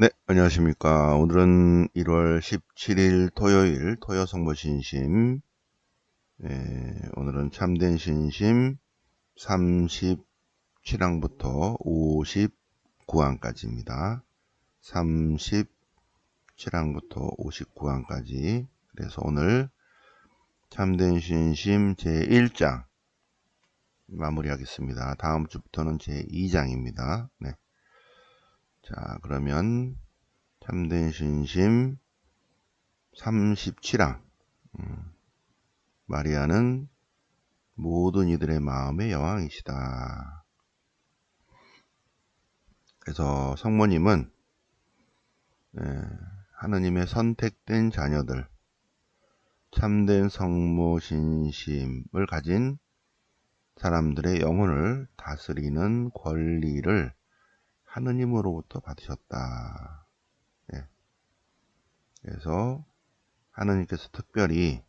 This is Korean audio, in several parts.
네, 안녕하십니까. 오늘은 1월 17일 토요일 토요 성모 신심, 오늘은 참된 신심 37항부터 59항까지입니다. 37항부터 59항까지. 그래서 오늘 참된 신심 제1장 마무리하겠습니다. 다음 주부터는 제2장입니다. 네. 자, 그러면 참된 신심 37항. 마리아는 모든 이들의 마음의 여왕이시다. 그래서 성모님은 하느님의 선택된 자녀들, 참된 성모 신심을 가진 사람들의 영혼을 다스리는 권리를 하느님으로부터 받으셨다. 예. 그래서 하느님께서 특별히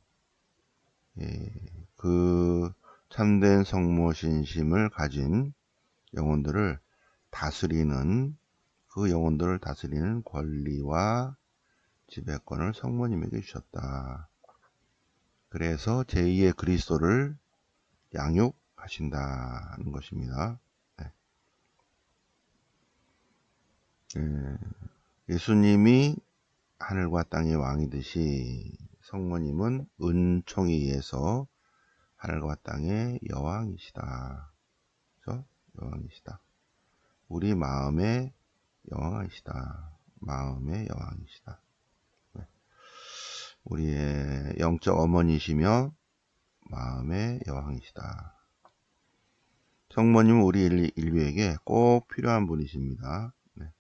그 참된 성모 신심을 가진 영혼들을 다스리는, 그 영혼들을 다스리는 권리와 지배권을 성모님에게 주셨다. 그래서 제2의 그리스도를 양육하신다는 것입니다. 네. 예수님이 하늘과 땅의 왕이듯이 성모님은 은총에 의해서 하늘과 땅의 여왕이시다. 그렇죠? 여왕이시다. 우리 마음의 여왕이시다. 마음의 여왕이시다. 네. 우리의 영적 어머니시며 마음의 여왕이시다. 성모님은 우리 인류에게 꼭 필요한 분이십니다. 네.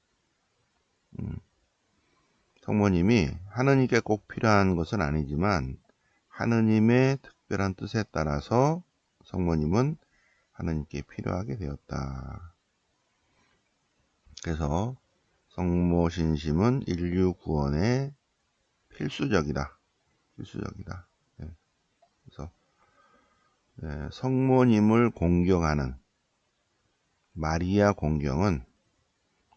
성모님이 하느님께 꼭 필요한 것은 아니지만 하느님의 특별한 뜻에 따라서 성모님은 하느님께 필요하게 되었다. 그래서 성모 신심은 인류 구원에 필수적이다. 필수적이다. 네. 그래서 성모님을 공경하는 마리아 공경은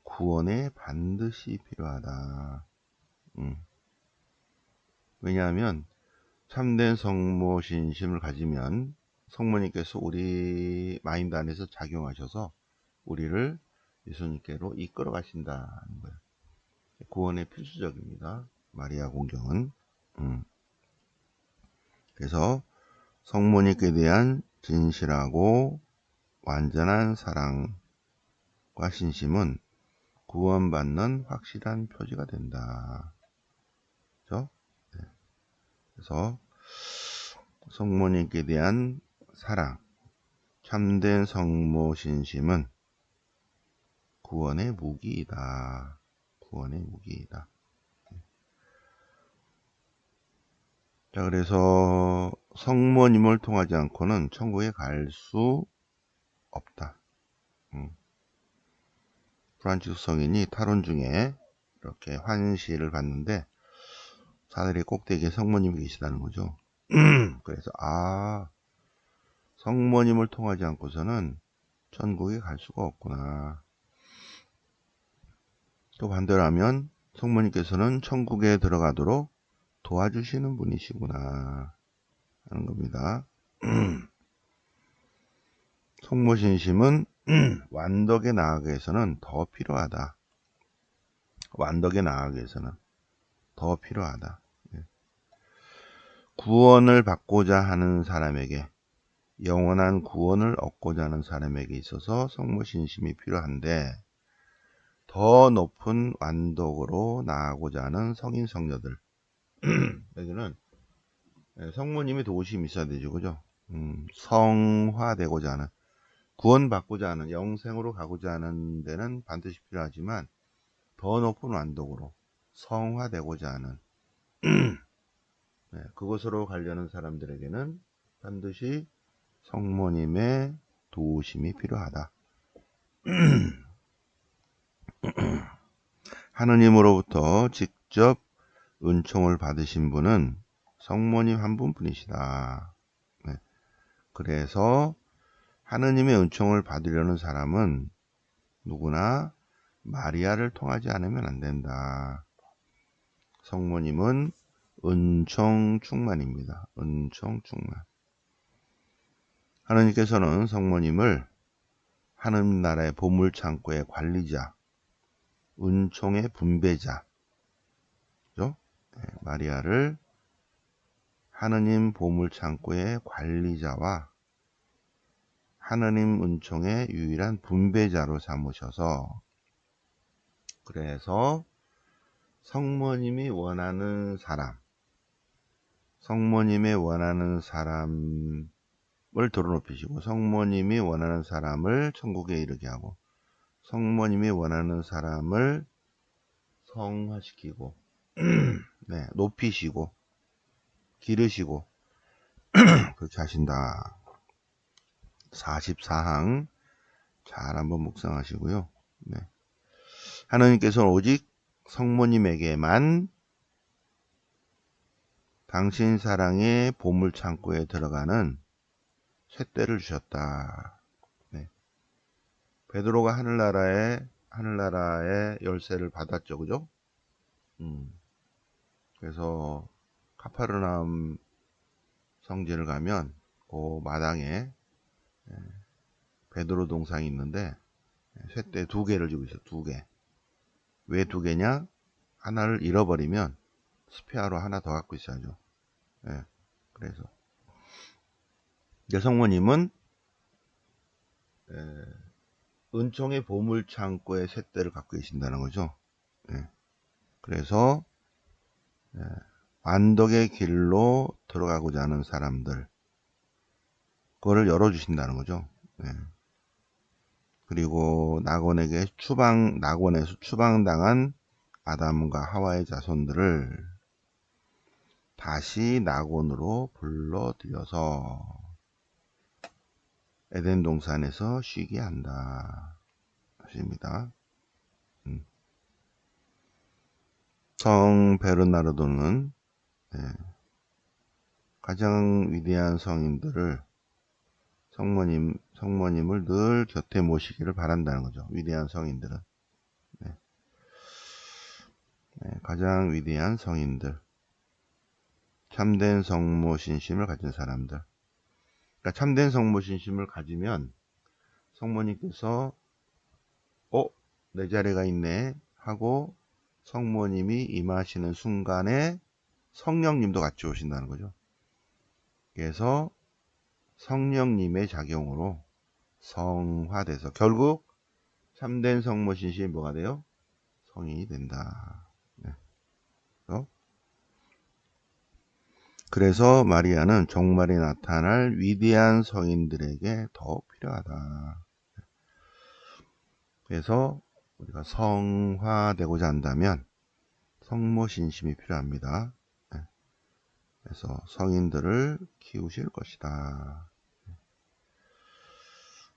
구원에 반드시 필요하다. 왜냐하면 참된 성모 신심을 가지면 성모님께서 우리 마인드 안에서 작용하셔서 우리를 예수님께로 이끌어 가신다는 거예요. 구원에 필수적입니다. 마리아 공경은. 그래서 성모님께 대한 진실하고 완전한 사랑과 신심은 구원받는 확실한 표지가 된다. 그렇죠? 네. 그래서 성모님께 대한 사랑, 참된 성모 신심은 구원의 무기이다. 구원의 무기이다. 자, 그래서 성모님을 통하지 않고는 천국에 갈 수 없다. 프란치스 성인이 탈원 중에 이렇게 환시를 봤는데 사다리 꼭대기에 성모님이 계시다는 거죠. 그래서 성모님을 통하지 않고서는 천국에 갈 수가 없구나. 또 반대로 하면 성모님께서는 천국에 들어가도록 도와주시는 분이시구나 하는 겁니다. 성모신심은 완덕에 나아가기 위해서는 더 필요하다. 완덕에 나아가기 위해서는 더 필요하다. 구원을 받고자 하는 사람에게, 영원한 구원을 얻고자 하는 사람에게 있어서 성모신심이 필요한데, 더 높은 완덕으로 나아가고자 하는 성인 성녀들, 여기는 성모님의 도우심이 있어야 되죠. 그죠? 성화되고자 하는, 구원받고자 하는, 영생으로 가고자 하는 데는 반드시 필요하지만 더 높은 완덕으로 성화되고자 하는 그것으로 가려는 사람들에게는 반드시 성모님의 도우심이 필요하다. 하느님으로부터 직접 은총을 받으신 분은 성모님 한 분뿐이시다. 네. 그래서 하느님의 은총을 받으려는 사람은 누구나 마리아를 통하지 않으면 안 된다. 성모님은 은총 충만입니다. 은총 충만. 하느님께서는 성모님을 하느님 나라의 보물창고의 관리자, 은총의 분배자, 그죠? 네, 마리아를 하느님 보물창고의 관리자와 하느님 은총의 유일한 분배자로 삼으셔서, 그래서 성모님이 원하는 사람, 성모님의 원하는 사람을 드러높이시고, 성모님이 원하는 사람을 천국에 이르게 하고, 성모님이 원하는 사람을 성화시키고 네, 높이시고 기르시고 그렇게 하신다. 44항 잘 한번 묵상하시고요. 네. 하나님께서는 오직 성모님에게만 당신 사랑의 보물창고에 들어가는 쇳대를 주셨다. 네. 베드로가 하늘나라의 열쇠를 받았죠, 그죠? 그래서 카파르나움 성지를 가면 그 마당에 베드로 동상이 있는데 쇳대 2개를 지고 있어요. 2개. 왜 2개냐? 하나를 잃어버리면 스페어로 하나 더 갖고 있어야죠. 네. 그래서 성모님은 은총의 보물창고의 쇳대를 갖고 계신다는 거죠. 네. 그래서 완덕의 길로 들어가고자 하는 사람들, 그거를 열어주신다는 거죠. 네. 그리고 낙원에서 추방당한 아담과 하와의 자손들을 다시 낙원으로 불러들여서 에덴 동산에서 쉬게 한다. 하십니다. 성 베르나르도는 가장 위대한 성인들을 성모님을 늘 곁에 모시기를 바란다는 거죠. 위대한 성인들은. 가장 위대한 성인들. 참된 성모신심을 가진 사람들. 그러니까 참된 성모신심을 가지면 성모님께서 내 자리가 있네 하고 성모님이 임하시는 순간에 성령님도 같이 오신다는 거죠. 그래서 성령님의 작용으로 성화돼서 결국 참된 성모신심이 뭐가 돼요? 성인이 된다. 네. 그래서 마리아는 종말에 나타날 위대한 성인들에게 더 필요하다. 그래서 우리가 성화되고자 한다면 성모신심이 필요합니다. 그래서 성인들을 키우실 것이다.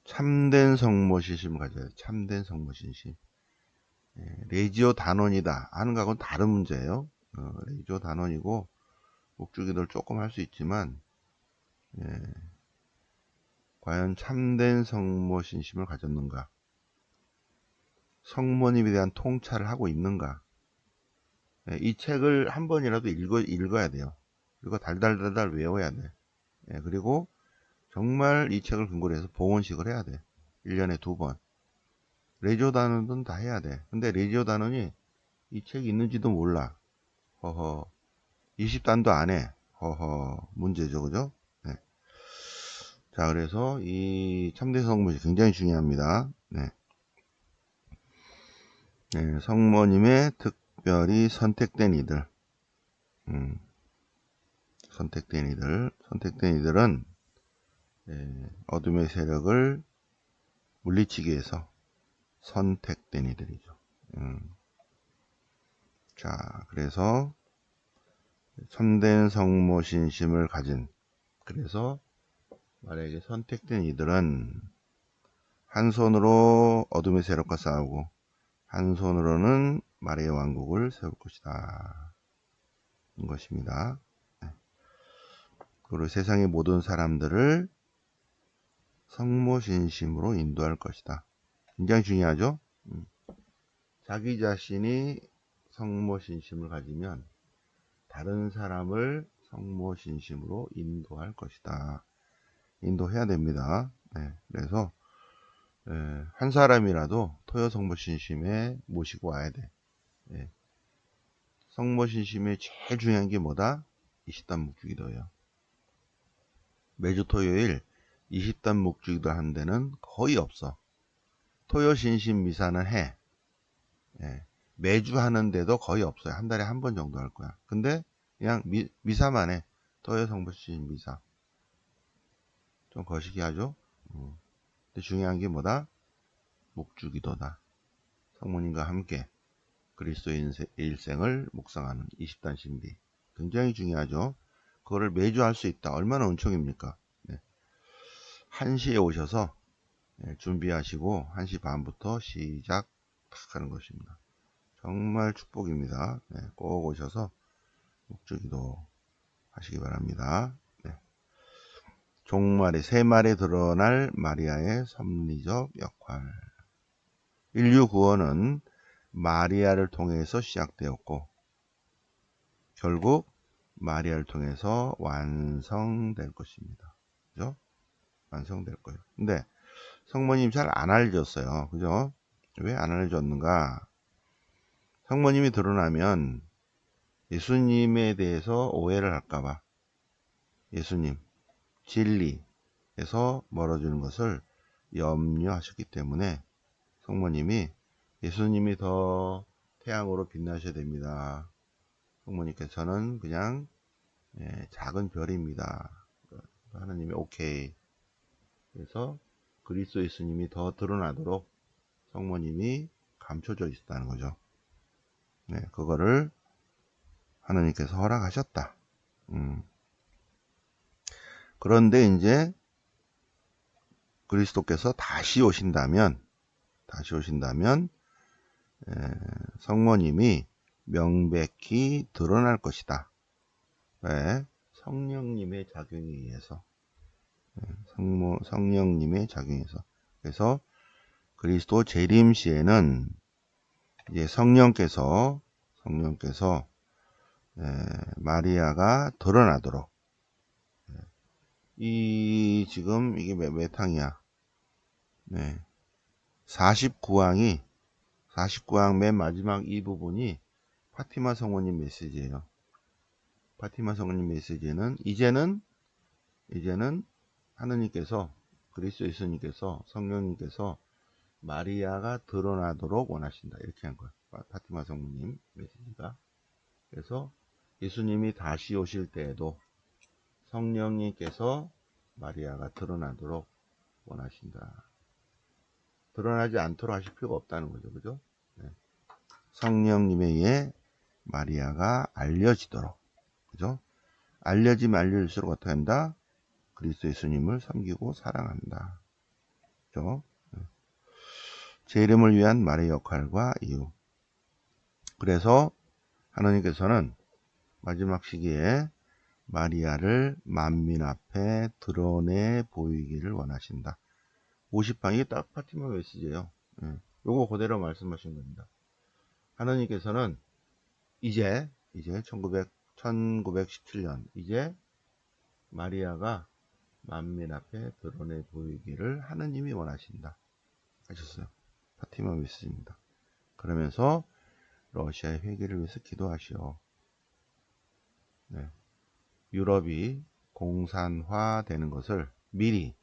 참된 성모신심을 가져야 돼요. 참된 성모신심. 레지오 단원이다 하는 거하고는 다른 문제예요. 레지오 단원이고 목주기도를 조금 할 수 있지만 과연 참된 성모신심을 가졌는가, 성모님에 대한 통찰을 하고 있는가. 이 책을 한 번이라도 읽어야 돼요. 그리고 달달달달 외워야 돼. 그리고 정말 이 책을 근거로 해서 봉헌식을 해야 돼. 1년에 2번. 레지오 단원은 다 해야 돼. 근데 레지오 단원이 이 책이 있는지도 몰라. 허허. 20단도 안 해. 허허. 문제죠, 그죠? 네. 자, 그래서 이 참된 성모신 굉장히 중요합니다. 네. 성모님의 특별히 선택된 이들. 선택된 이들은 어둠의 세력을 물리치기 위해서 선택된 이들이죠. 자, 그래서 참된 성모신심을 가진, 그래서 만약에 선택된 이들은 한 손으로 어둠의 세력과 싸우고 한 손으로는 마리아 왕국을 세울 것이다. 인 것입니다. 그리고 세상의 모든 사람들을 성모신심으로 인도할 것이다. 굉장히 중요하죠. 자기 자신이 성모신심을 가지면 다른 사람을 성모신심으로 인도할 것이다. 인도해야 됩니다. 네, 그래서 한 사람이라도 토요 성모신심에 모시고 와야 돼. 네. 성모신심의 제일 중요한 게 뭐다? 20단 묵주기도예요. 매주 토요일 20단 묵주기도 하는 데는 거의 없어. 토요신심 미사는 해. 예. 매주 하는데도 거의 없어요. 한 달에 한 번 정도 할 거야. 근데 그냥 미사만 해. 토요 성모신심 미사. 좀 거시기 하죠. 근데 중요한 게 뭐다? 묵주기도다. 성모님과 함께 그리스도의 일생을 묵상하는 20단 신비. 굉장히 중요하죠. 그거를 매주 할 수 있다. 얼마나 은총입니까? 네. 1시에 오셔서 준비하시고 1시 반부터 시작하는 것입니다. 정말 축복입니다. 네, 꼭 오셔서 묵주기도 하시기 바랍니다. 네. 종말의 새말에 드러날 마리아의 섭리적 역할. 인류 구원은 마리아를 통해서 시작되었고 결국 마리아를 통해서 완성될 것입니다. 그죠? 완성될 거예요. 근데 성모님 잘 안 알려줬어요. 그죠? 왜 안 알려줬는가? 성모님이 드러나면 예수님에 대해서 오해를 할까봐 예수님, 진리에서 멀어지는 것을 염려하셨기 때문에 성모님이 예수님이 더 태양으로 빛나셔야 됩니다. 성모님께서는 그냥 작은 별입니다. 하나님이 오케이. 그래서 그리스도 예수님이 더 드러나도록 성모님이 감춰져 있었다는 거죠. 네, 그거를 하나님께서 허락하셨다. 그런데 이제 그리스도께서 다시 오신다면 성모님이 명백히 드러날 것이다. 왜? 성령님의 작용에 의해서. 성령님의 작용에서. 그래서 그리스도 재림 시에는 이제 성령께서 마리아가 드러나도록 지금 이게 몇 항이야? 네. 49항이 49항 맨 마지막 이 부분이 파티마 성모님 메시지예요. 파티마 성모님 메시지는 이제는 하느님께서 그리스도 예수님께서 성령님께서 마리아가 드러나도록 원하신다. 이렇게 한 거예요. 파티마 성모님 메시지가. 그래서 예수님이 다시 오실 때에도 성령님께서 마리아가 드러나도록 원하신다. 드러나지 않도록 하실 필요가 없다는 거죠. 그죠? 네. 성령님에 의해 마리아가 알려지도록. 그죠? 알려지면 알려질수록 어떻게 한다? 그리스도 예수님을 섬기고 사랑한다. 그죠? 제 이름을 위한 마리아의 역할과 이유. 그래서 하나님께서는 마지막 시기에 마리아를 만민 앞에 드러내 보이기를 원하신다. 50항이 딱 파티마 메시지예요. 요거 그대로 말씀하신 겁니다. 하나님께서는 이제 1917년 이제 마리아가 만민 앞에 드러내 보이기를 하느님이 원하신다 하셨어요. 파티마 메시지입니다. 그러면서 러시아의 회개를 위해서 기도하시오. 네. 유럽이 공산화되는 것을 미리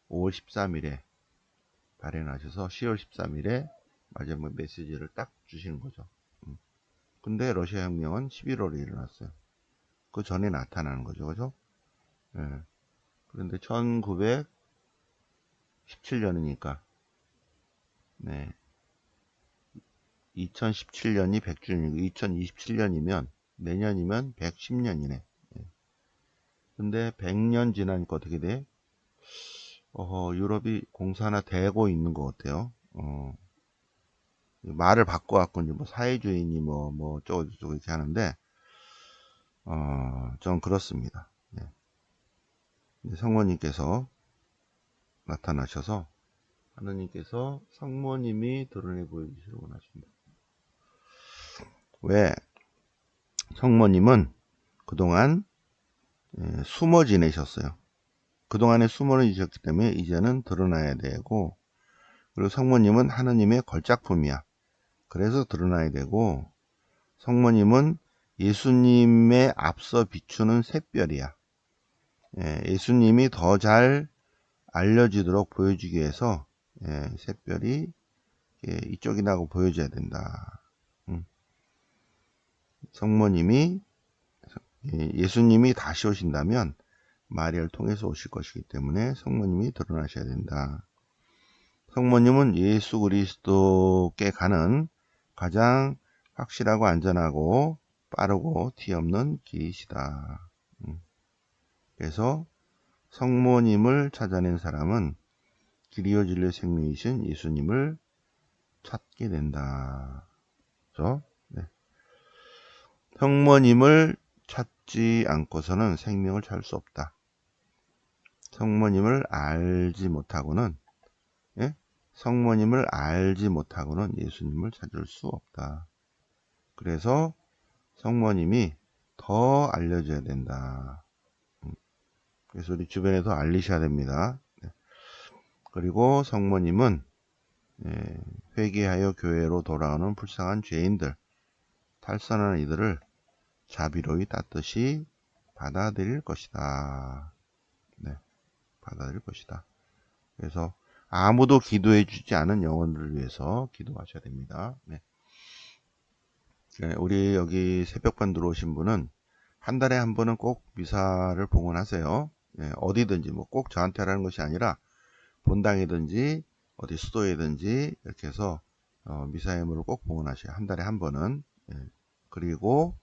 5월 13일에 발행하셔서 10월 13일에 마지막 메시지를 딱 주시는 거죠. 근데 러시아 혁명은 11월에 일어났어요. 그 전에 나타나는 거죠. 그죠? 네. 그런데 1917년이니까 네. 2017년이 100주년이고 2027년이면 내년이면 110년이네. 근데 100년 지나니까 어떻게 돼? 유럽이 공산화되고 있는 것 같아요. 말을 바꿔갖고 이제 뭐 사회주의니 뭐 어쩌고저쩌고 이렇게 하는데 전 그렇습니다. 네. 성모님께서 나타나셔서 하느님께서 성모님이 드러내 보여주시길 원하십니다. 왜? 성모님은 그동안 숨어 지내셨어요. 그동안에 숨어 지내셨기 때문에 이제는 드러나야 되고, 그리고 성모님은 하느님의 걸작품이야. 그래서 드러나야 되고, 성모님은 예수님의 앞서 비추는 샛별이야. 예수님이 더 잘 알려지도록 보여주기 위해서 샛별이 이쪽이라고 보여줘야 된다. 성모님이 예수님이 다시 오신다면 마리아를 통해서 오실 것이기 때문에 성모님이 드러나셔야 된다. 성모님은 예수 그리스도께 가는 가장 확실하고 안전하고 빠르고 티 없는 길이시다. 그래서 성모님을 찾아낸 사람은 길이요 진리요 생명이신 예수님을 찾게 된다. 그렇죠? 네. 성모님을 찾지 않고서는 생명을 찾을 수 없다. 성모님을 알지 못하고는 성모님을 알지 못하고는 예수님을 찾을 수 없다. 그래서 성모님이 더 알려줘야 된다. 그래서 우리 주변에도 알리셔야 됩니다. 그리고 성모님은 회개하여 교회로 돌아오는 불쌍한 죄인들, 탈선하는 이들을 자비로이 따뜻이 받아들일 것이다. 네, 받아들일 것이다. 그래서 아무도 기도해 주지 않은 영혼들을 위해서 기도하셔야 됩니다. 네. 우리 여기 새벽반 들어오신 분은 한 달에 한 번은 꼭 미사를 봉헌하세요. 어디든지 뭐 꼭 저한테 하라는 것이 아니라 본당이든지 어디 수도에든지 이렇게 해서 미사 예물을 꼭 봉헌하셔야 한 달에 한 번은. 그리고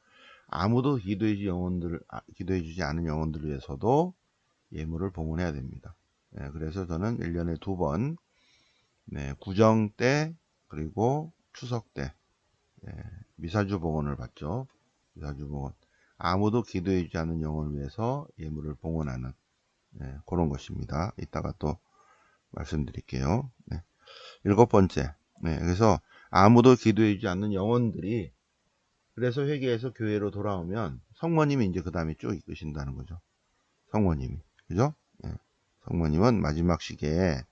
아무도 기도해 주지 않은 영혼들을 위해서도 예물을 봉헌해야 됩니다. 그래서 저는 1년에 2번 구정 때 그리고 추석 때 미사주 봉헌을 받죠. 미사주 봉헌. 아무도 기도해 주지 않은 영혼을 위해서 예물을 봉헌하는 그런 것입니다. 이따가 또 말씀드릴게요. 7번째. 그래서 아무도 기도해 주지 않는 영혼들이 그래서 회개해서 교회로 돌아오면 성모님이 이제 그 다음에 쭉 이끄신다는 거죠. 성모님이. 그죠? 성모님은 마지막 시기에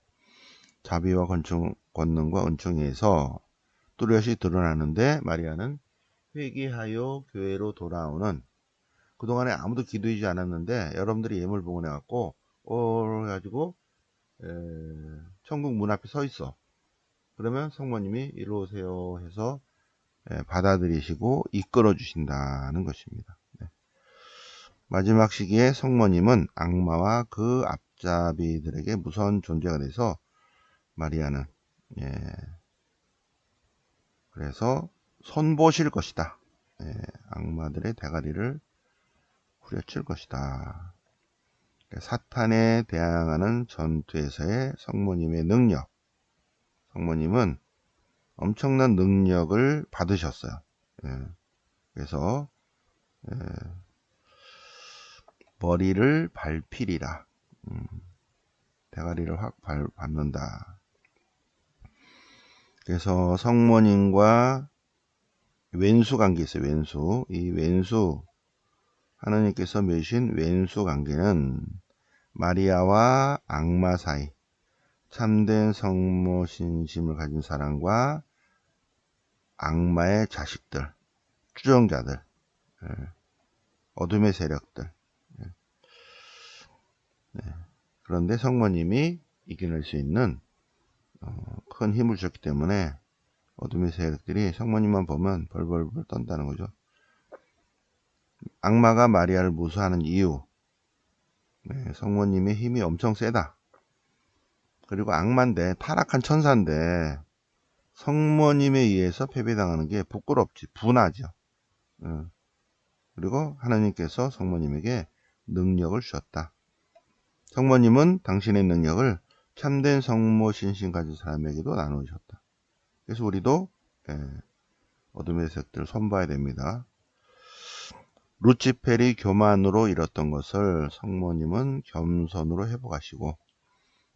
자비와 권능과 은총에 의해서 뚜렷이 드러나는데 마리아는 회개하여 교회로 돌아오는 그동안에 아무도 기도하지 않았는데 여러분들이 예물 봉헌해갖고 해가지고 천국 문 앞에 서 있어. 그러면 성모님이 이리 오세요 해서 받아들이시고 이끌어 주신다는 것입니다. 마지막 시기에 성모님은 악마와 그 앞잡이들에게 무서운 존재가 돼서 마리아는 그래서 손보실 것이다. 악마들의 대가리를 후려칠 것이다. 사탄에 대항하는 전투에서의 성모님의 능력. 성모님은 엄청난 능력을 받으셨어요. 그래서 머리를 밟히리라. 대가리를 확 밟는다. 그래서 성모님과 왼수 관계 있어요. 왼수. 이 왼수 하나님께서 맺으신 왼수 관계는 마리아와 악마 사이 참된 성모 신심을 가진 사람과 악마의 자식들, 추종자들, 어둠의 세력들. 그런데 성모님이 이겨낼 수 있는 큰 힘을 주셨기 때문에 어둠의 세력들이 성모님만 보면 벌벌벌 떤다는 거죠. 악마가 마리아를 무수하는 이유. 성모님의 힘이 엄청 세다. 그리고 악마인데 타락한 천사인데 성모님에 의해서 패배당하는 게 부끄럽지, 분하죠. 그리고 하나님께서 성모님에게 능력을 주셨다. 성모님은 당신의 능력을 참된 성모 신심 가진 사람에게도 나누셨다. 그래서 우리도 어둠의 세력들을 손봐야 됩니다. 루치펠이 교만으로 잃었던 것을 성모님은 겸손으로 회복하시고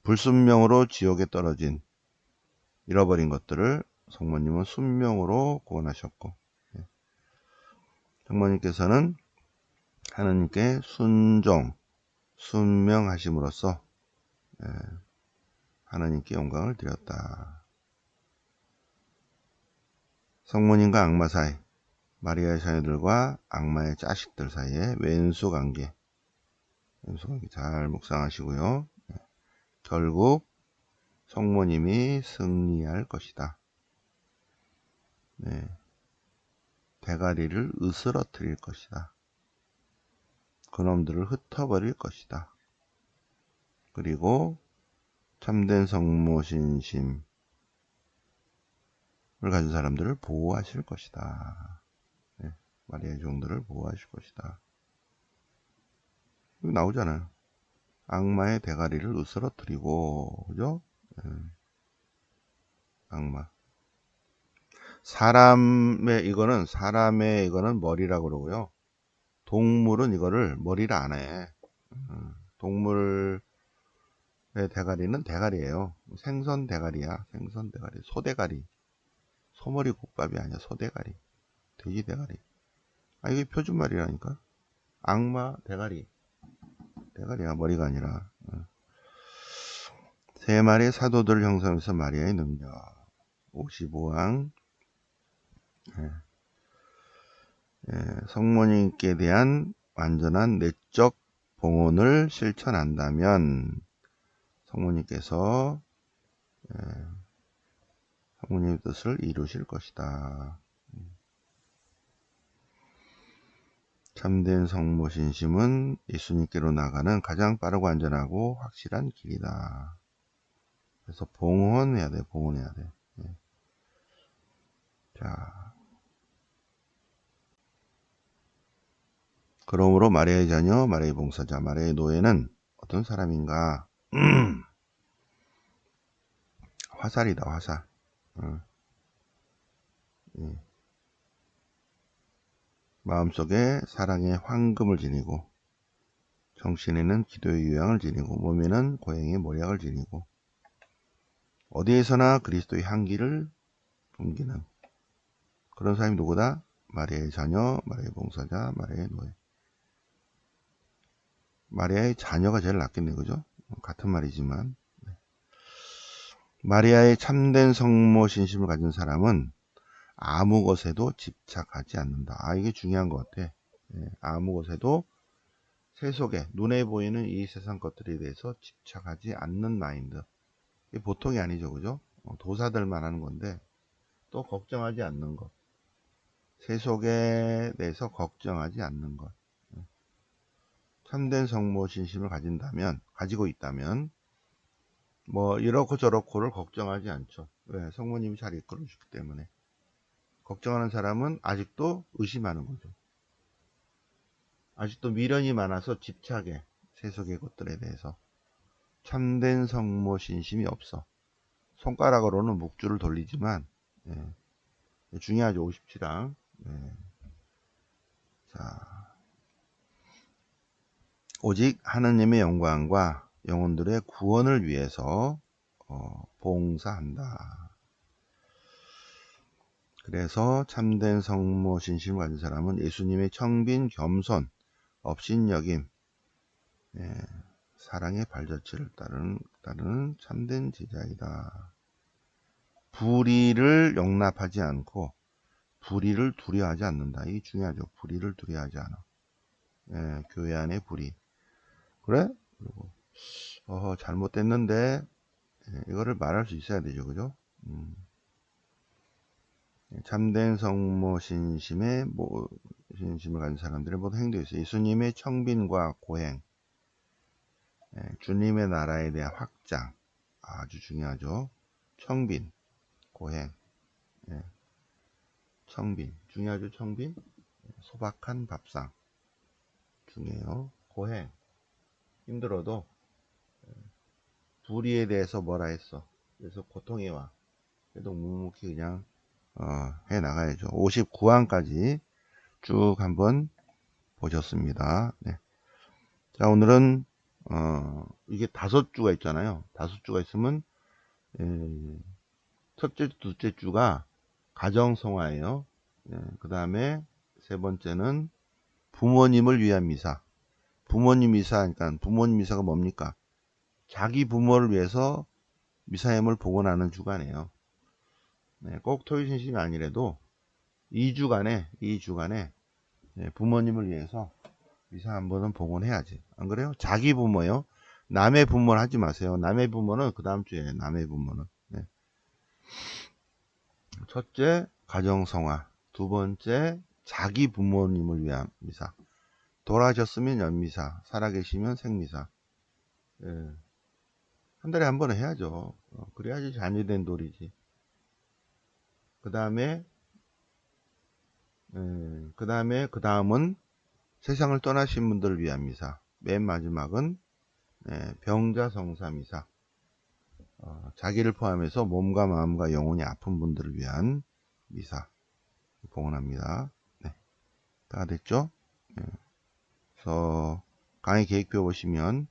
불순명으로 지옥에 떨어진 잃어버린 것들을 성모님은 순명으로 구원하셨고, 성모님께서는 하나님께 순명하심으로써 하나님께 영광을 드렸다. 성모님과 악마 사이, 마리아의 자녀들과 악마의 자식들 사이에 왼수 관계 잘 묵상하시고요. 결국 성모님이 승리할 것이다. 대가리를 으스러뜨릴 것이다. 그놈들을 흩어버릴 것이다. 그리고 참된 성모신심을 가진 사람들을 보호하실 것이다. 마리아의 종들을 보호하실 것이다. 여기 나오잖아요. 악마의 대가리를 으스러뜨리고, 그죠? 악마. 사람의 이거는 머리라고 그러고요. 동물은 이거를 머리를 안 해. 동물의 대가리는 대가리예요. 생선 대가리야. 생선 대가리. 소대가리. 소머리 국밥이 아니야. 소대가리. 돼지 대가리. 아, 이게 표준말이라니까. 악마 대가리. 대가리야. 머리가 아니라. 세 마리의 사도들을 형성해서 마리아의 능력. 55왕. 성모님께 대한 완전한 내적 봉헌을 실천한다면 성모님께서 성모님의 뜻을 이루실 것이다. 참된 성모신심은 예수님께로 나가는 가장 빠르고 안전하고 확실한 길이다. 그래서 봉헌해야 돼. 봉헌해야 돼. 자, 그러므로 마리아의 자녀, 마리아의 봉사자, 마리아의 노예는 어떤 사람인가? 화살이다. 화살. 마음속에 사랑의 황금을 지니고, 정신에는 기도의 유향을 지니고, 몸에는 고행의 모략을 지니고, 어디에서나 그리스도의 향기를 풍기는 그런 사람이 누구다? 마리아의 자녀, 마리아의 봉사자, 마리아의 노예. 마리아의 자녀가 제일 낫겠네, 그죠? 같은 말이지만. 마리아의 참된 성모 신심을 가진 사람은 아무 것에도 집착하지 않는다. 아, 이게 중요한 것 같아. 아무 것에도 세속에 눈에 보이는 이 세상 것들에 대해서 집착하지 않는 마인드. 이게 보통이 아니죠, 그죠? 도사들만 하는 건데 또 걱정하지 않는 것. 세속에 대해서 걱정하지 않는 것. 참된 성모 신심을 가지고 있다면 뭐 이렇고 저렇고를 걱정하지 않죠. 왜? 성모님이 잘 이끌어 주기 때문에. 걱정하는 사람은 아직도 의심하는 거죠. 아직도 미련이 많아서 집착해. 세속의 것들에 대해서. 참된 성모 신심이 없어. 손가락으로는 묵주를 돌리지만 중요하죠. 57항. 자, 오직 하나님의 영광과 영혼들의 구원을 위해서 봉사한다. 그래서 참된 성모 신심을 가진 사람은 예수님의 청빈, 겸손, 업신여김, 사랑의 발자취를 따르는 참된 제자이다. 불의를 용납하지 않고 불의를 두려워하지 않는다. 이게 중요하죠. 불의를 두려워하지 않아. 교회 안에 불의. 그래? 그리고 잘못됐는데 이거를 말할 수 있어야 되죠. 그죠? 참된 성모 신심을 가진 사람들의 모든 행동이 있어요. 예수님의 청빈과 고행, 주님의 나라에 대한 확장, 아주 중요하죠. 청빈, 고행, 청빈, 중요하죠. 청빈, 소박한 밥상, 중요해요. 고행, 힘들어도 불의에 대해서 뭐라 했어. 그래서 고통이 와. 그래도 묵묵히 그냥 해 나가야죠. 59항까지 쭉 한번 보셨습니다. 자, 오늘은 이게 5주가 있잖아요. 5주가 있으면 첫째, 둘째 주가 가정성화예요. 그 다음에 세 번째는 부모님을 위한 미사. 부모님 미사, 그러니까 부모님 미사가 뭡니까? 자기 부모를 위해서 미사임을 복원하는 주간이에요. 꼭 토요일신심이 아니래도 2주간에 부모님을 위해서 미사 한 번은 복원해야지. 안 그래요? 자기 부모요. 남의 부모는 하지 마세요. 남의 부모는 그 다음 주에 남의 부모는. 첫째, 가정성화. 두 번째, 자기 부모님을 위한 미사. 돌아가셨으면 연미사, 살아계시면 생미사. 한 달에 한 번은 해야죠. 그래야지 잔여된 돌이지. 그 다음에 그 다음은 세상을 떠나신 분들을 위한 미사. 맨 마지막은 병자성사 미사. 자기를 포함해서 몸과 마음과 영혼이 아픈 분들을 위한 미사 봉헌합니다. 네, 다 됐죠? 그래서 강의 계획표 보시면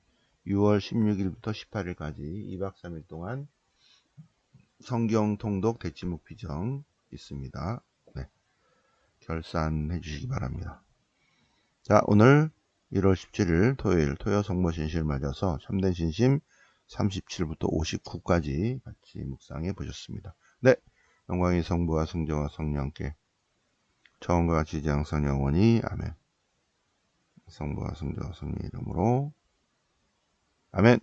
6월 16일부터 18일까지 2박 3일 동안 성경 통독 대치목 비정 있습니다. 네, 결산해 주시기 바랍니다. 자, 오늘 1월 17일 토요일 토요 성모 신심을 맞아서 참된 신심 37부터 59까지 같이 묵상해 보셨습니다. 네, 영광이 성부와 성자와 성령께 처음과 같이 이제 항상 영원히 아멘. 성부와 성자와 성령 이름으로 아멘.